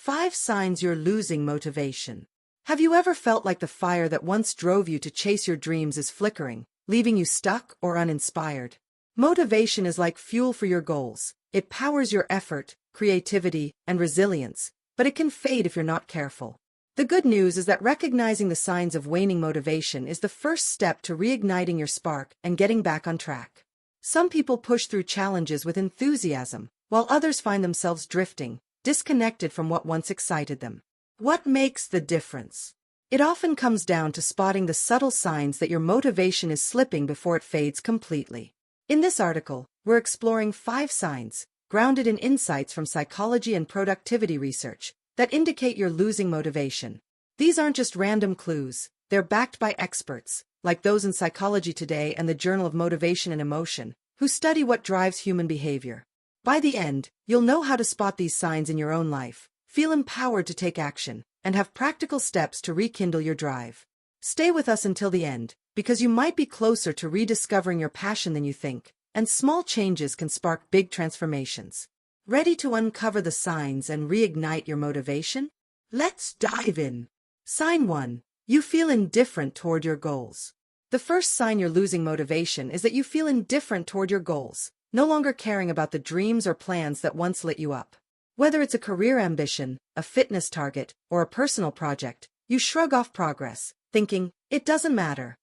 5 signs you're losing motivation. Have you ever felt like the fire that once drove you to chase your dreams is flickering, leaving you stuck or uninspired? Motivation is like fuel for your goals. It powers your effort, creativity, and resilience, but it can fade if you're not careful. The good news is that recognizing the signs of waning motivation is the first step to reigniting your spark and getting back on track. Some people push through challenges with enthusiasm, while others find themselves drifting, disconnected from what once excited them. What makes the difference? It often comes down to spotting the subtle signs that your motivation is slipping before it fades completely. In this article, we're exploring 5 signs, grounded in insights from psychology and productivity research, that indicate you're losing motivation. These aren't just random clues, they're backed by experts, like those in Psychology Today and the Journal of Motivation and Emotion, who study what drives human behavior. By the end, you'll know how to spot these signs in your own life, feel empowered to take action, and have practical steps to rekindle your drive. Stay with us until the end, because you might be closer to rediscovering your passion than you think, and small changes can spark big transformations. Ready to uncover the signs and reignite your motivation? Let's dive in. Sign 1. You feel indifferent toward your goals. The first sign you're losing motivation is that you feel indifferent toward your goals, no longer caring about the dreams or plans that once lit you up. Whether it's a career ambition, a fitness target, or a personal project, you shrug off progress, thinking, it doesn't matter.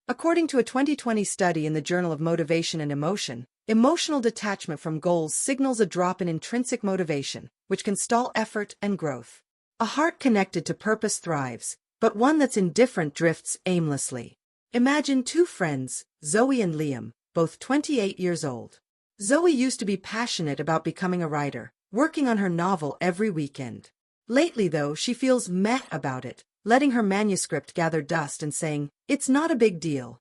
According to a 2020 study in the Journal of Motivation and Emotion, emotional detachment from goals signals a drop in intrinsic motivation, which can stall effort and growth. A heart connected to purpose thrives, but one that's indifferent drifts aimlessly. Imagine 2 friends, Zoe and Liam, both 28 years old. Zoe used to be passionate about becoming a writer, working on her novel every weekend. Lately, though, she feels meh about it, letting her manuscript gather dust and saying, it's not a big deal.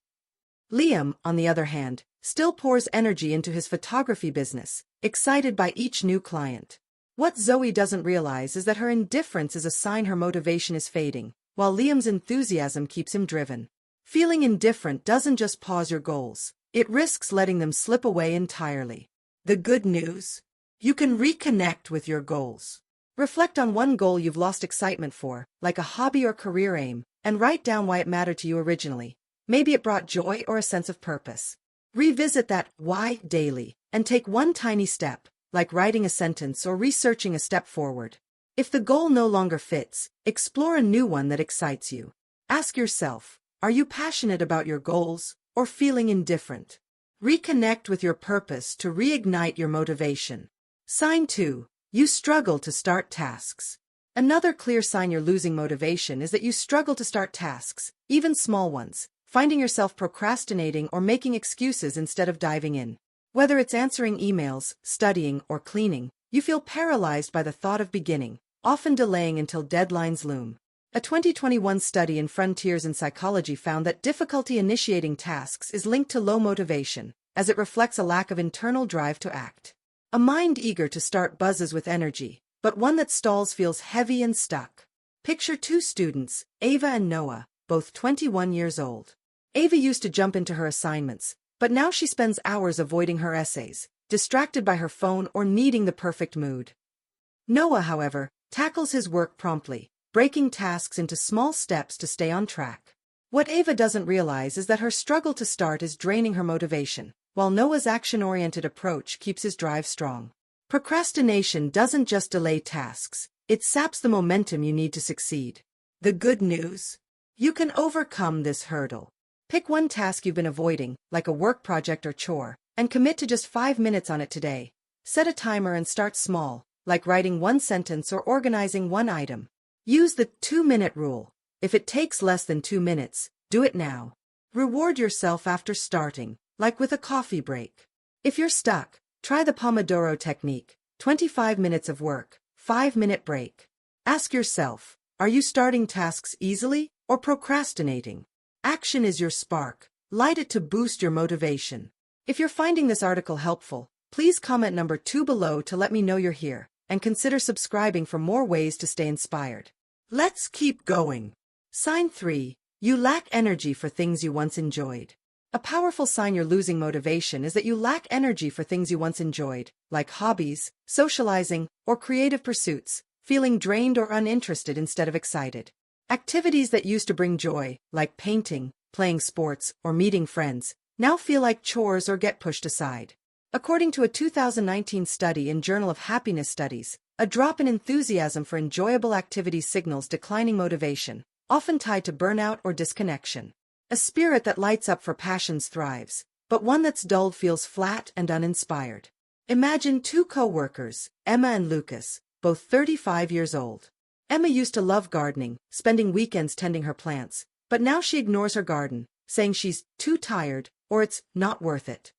Liam, on the other hand, still pours energy into his photography business, excited by each new client. What Zoe doesn't realize is that her indifference is a sign her motivation is fading, while Liam's enthusiasm keeps him driven. Feeling indifferent doesn't just pause your goals, it risks letting them slip away entirely. The good news? You can reconnect with your goals. Reflect on one goal you've lost excitement for, like a hobby or career aim, and write down why it mattered to you originally. Maybe it brought joy or a sense of purpose. Revisit that why daily, and take one tiny step, like writing a sentence or researching a step forward. If the goal no longer fits, explore a new one that excites you. Ask yourself, are you passionate about your goals, or feeling indifferent? Reconnect with your purpose to reignite your motivation. Sign 2. You struggle to start tasks. Another clear sign you're losing motivation is that you struggle to start tasks, even small ones, finding yourself procrastinating or making excuses instead of diving in. Whether it's answering emails, studying, or cleaning, you feel paralyzed by the thought of beginning, often delaying until deadlines loom. A 2021 study in Frontiers in Psychology found that difficulty initiating tasks is linked to low motivation, as it reflects a lack of internal drive to act. A mind eager to start buzzes with energy, but one that stalls feels heavy and stuck. Picture 2 students, Ava and Noah, both 21 years old. Ava used to jump into her assignments, but now she spends hours avoiding her essays, distracted by her phone or needing the perfect mood. Noah, however, tackles his work promptly, breaking tasks into small steps to stay on track. What Ava doesn't realize is that her struggle to start is draining her motivation, while Noah's action-oriented approach keeps his drive strong. Procrastination doesn't just delay tasks, it saps the momentum you need to succeed. The good news? You can overcome this hurdle. Pick one task you've been avoiding, like a work project or chore, and commit to just 5 minutes on it today. Set a timer and start small, like writing one sentence or organizing one item. Use the 2-minute rule. If it takes less than 2 minutes, do it now. Reward yourself after starting, like with a coffee break. If you're stuck, try the Pomodoro technique, 25 minutes of work, 5-minute break. Ask yourself, are you starting tasks easily or procrastinating? Action is your spark. Light it to boost your motivation. If you're finding this article helpful, please comment number 2 below to let me know you're here, and consider subscribing for more ways to stay inspired. Let's keep going. Sign 3. You lack energy for things you once enjoyed. A powerful sign you're losing motivation is that you lack energy for things you once enjoyed, like hobbies, socializing, or creative pursuits, feeling drained or uninterested instead of excited. Activities that used to bring joy, like painting, playing sports, or meeting friends, now feel like chores or get pushed aside. According to a 2019 study in Journal of Happiness Studies, a drop in enthusiasm for enjoyable activities signals declining motivation, often tied to burnout or disconnection. A spirit that lights up for passions thrives, but one that's dulled feels flat and uninspired. Imagine two co-workers, Emma and Lucas, both 35 years old. Emma used to love gardening, spending weekends tending her plants, but now she ignores her garden, saying she's too tired or it's not worth it.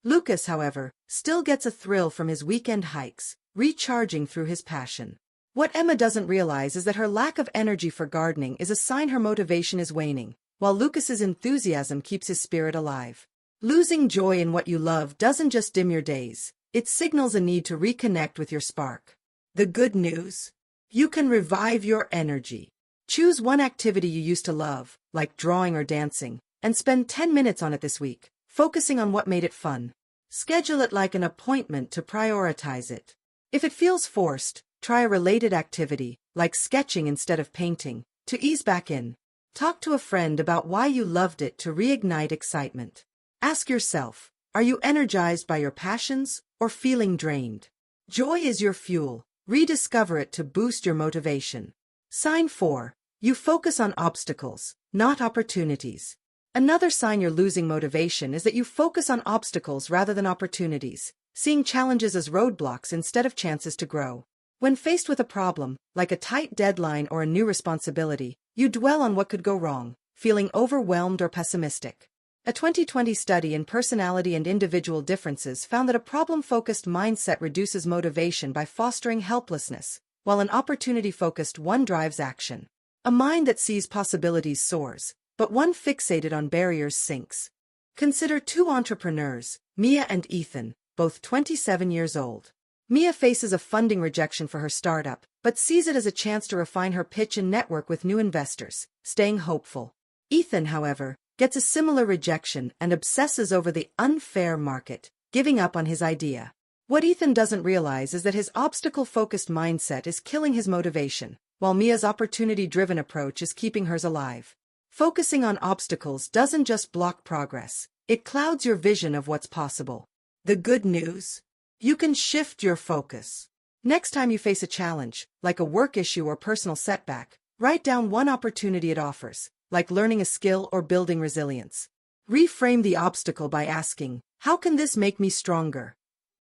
Lucas, however, still gets a thrill from his weekend hikes, recharging through his passion. What Emma doesn't realize is that her lack of energy for gardening is a sign her motivation is waning, while Lucas's enthusiasm keeps his spirit alive. Losing joy in what you love doesn't just dim your days, it signals a need to reconnect with your spark. The good news? You can revive your energy. Choose one activity you used to love, like drawing or dancing, and spend 10 minutes on it this week, focusing on what made it fun. Schedule it like an appointment to prioritize it. If it feels forced, try a related activity, like sketching instead of painting, to ease back in. Talk to a friend about why you loved it to reignite excitement. Ask yourself, are you energized by your passions or feeling drained? Joy is your fuel. Rediscover it to boost your motivation. Sign 4. You focus on obstacles, not opportunities. Another sign you're losing motivation is that you focus on obstacles rather than opportunities, seeing challenges as roadblocks instead of chances to grow. When faced with a problem, like a tight deadline or a new responsibility, you dwell on what could go wrong, feeling overwhelmed or pessimistic. A 2020 study in personality and individual differences found that a problem-focused mindset reduces motivation by fostering helplessness, while an opportunity-focused one drives action. A mind that sees possibilities soars, but one fixated on barriers sinks. Consider two entrepreneurs, Mia and Ethan, both 27 years old. Mia faces a funding rejection for her startup, but sees it as a chance to refine her pitch and network with new investors, staying hopeful. Ethan, however, gets a similar rejection and obsesses over the unfair market, giving up on his idea. What Ethan doesn't realize is that his obstacle-focused mindset is killing his motivation, while Mia's opportunity-driven approach is keeping hers alive. Focusing on obstacles doesn't just block progress, it clouds your vision of what's possible. The good news? You can shift your focus. Next time you face a challenge, like a work issue or personal setback, write down one opportunity it offers, like learning a skill or building resilience. Reframe the obstacle by asking, how can this make me stronger?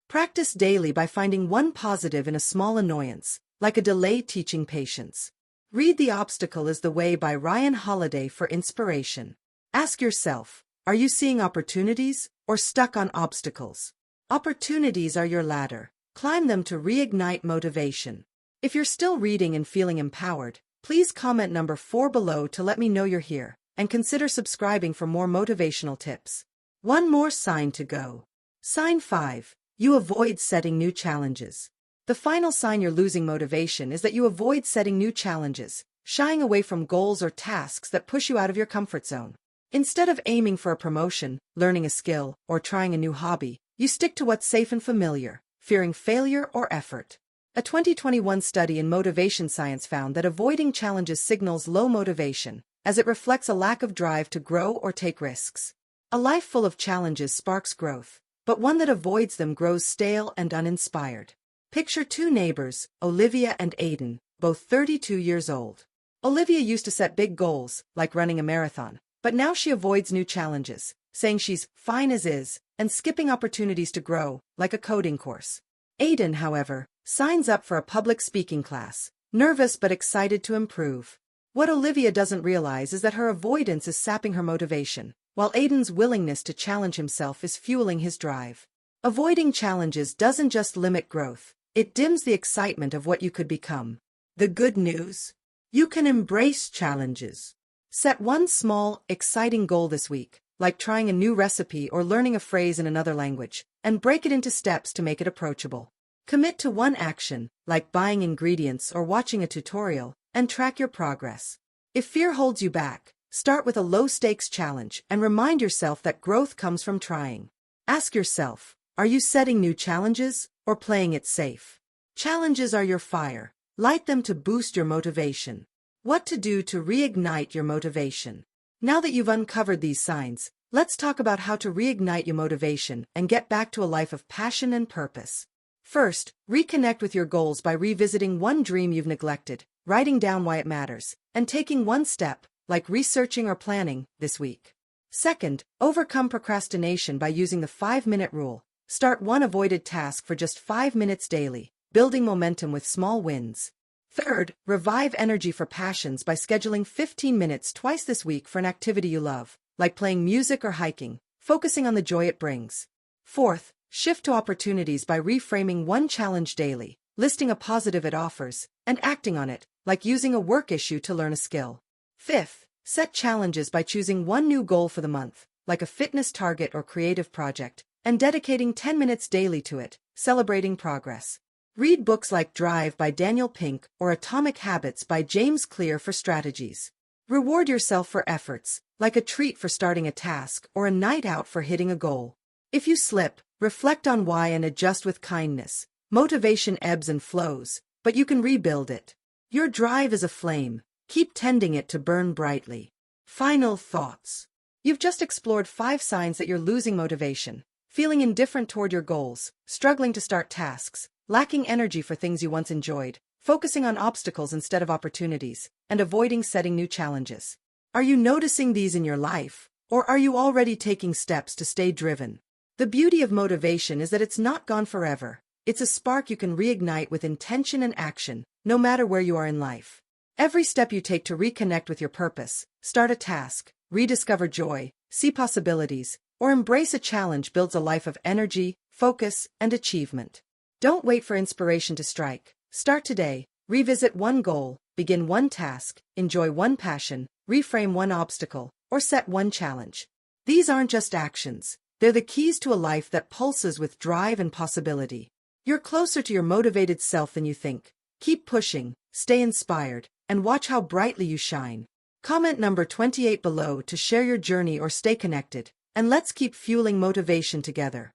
Practice daily by finding one positive in a small annoyance, like a delay teaching patience. Read The Obstacle is the Way by Ryan Holiday for inspiration. Ask yourself, are you seeing opportunities or stuck on obstacles? Opportunities are your ladder. Climb them to reignite motivation. If you're still reading and feeling empowered, please comment number 4 below to let me know you're here, and consider subscribing for more motivational tips. One more sign to go. Sign 5. You avoid setting new challenges. The final sign you're losing motivation is that you avoid setting new challenges, shying away from goals or tasks that push you out of your comfort zone. Instead of aiming for a promotion, learning a skill, or trying a new hobby, you stick to what's safe and familiar, fearing failure or effort. A 2021 study in motivation science found that avoiding challenges signals low motivation, as it reflects a lack of drive to grow or take risks. A life full of challenges sparks growth, but one that avoids them grows stale and uninspired. Picture two neighbors, Olivia and Aiden, both 32 years old. Olivia used to set big goals, like running a marathon, but now she avoids new challenges, saying she's fine as is, and skipping opportunities to grow, like a coding course. Aiden, however, signs up for a public speaking class, nervous but excited to improve. What Olivia doesn't realize is that her avoidance is sapping her motivation, while Aiden's willingness to challenge himself is fueling his drive. Avoiding challenges doesn't just limit growth, it dims the excitement of what you could become. The good news? You can embrace challenges. Set one small, exciting goal this week, like trying a new recipe or learning a phrase in another language, and break it into steps to make it approachable. Commit to one action, like buying ingredients or watching a tutorial, and track your progress. If fear holds you back, start with a low-stakes challenge and remind yourself that growth comes from trying. Ask yourself, are you setting new challenges or playing it safe? Challenges are your fire. Light them to boost your motivation. What to do to reignite your motivation. Now that you've uncovered these signs, let's talk about how to reignite your motivation and get back to a life of passion and purpose. First, reconnect with your goals by revisiting one dream you've neglected, writing down why it matters, and taking one step, like researching or planning, this week. Second, overcome procrastination by using the 5-minute rule. Start one avoided task for just 5 minutes daily, building momentum with small wins. Third, revive energy for passions by scheduling 15 minutes twice this week for an activity you love, like playing music or hiking, focusing on the joy it brings. Fourth, shift to opportunities by reframing one challenge daily, listing a positive it offers, and acting on it, like using a work issue to learn a skill. Fifth, set challenges by choosing one new goal for the month, like a fitness target or creative project, and dedicating 10 minutes daily to it, celebrating progress. Read books like Drive by Daniel Pink or Atomic Habits by James Clear for strategies. Reward yourself for efforts, like a treat for starting a task or a night out for hitting a goal. If you slip, reflect on why and adjust with kindness. Motivation ebbs and flows, but you can rebuild it. Your drive is a flame. Keep tending it to burn brightly. Final thoughts. You've just explored 5 signs that you're losing motivation, feeling indifferent toward your goals, struggling to start tasks, lacking energy for things you once enjoyed, focusing on obstacles instead of opportunities, and avoiding setting new challenges. Are you noticing these in your life, or are you already taking steps to stay driven? The beauty of motivation is that it's not gone forever. It's a spark you can reignite with intention and action, no matter where you are in life. Every step you take to reconnect with your purpose, start a task, rediscover joy, see possibilities, or embrace a challenge builds a life of energy, focus, and achievement. Don't wait for inspiration to strike. Start today, revisit one goal, begin one task, enjoy one passion, reframe one obstacle, or set one challenge. These aren't just actions. They're the keys to a life that pulses with drive and possibility. You're closer to your motivated self than you think. Keep pushing, stay inspired, and watch how brightly you shine. Comment number 28 below to share your journey or stay connected, and let's keep fueling motivation together.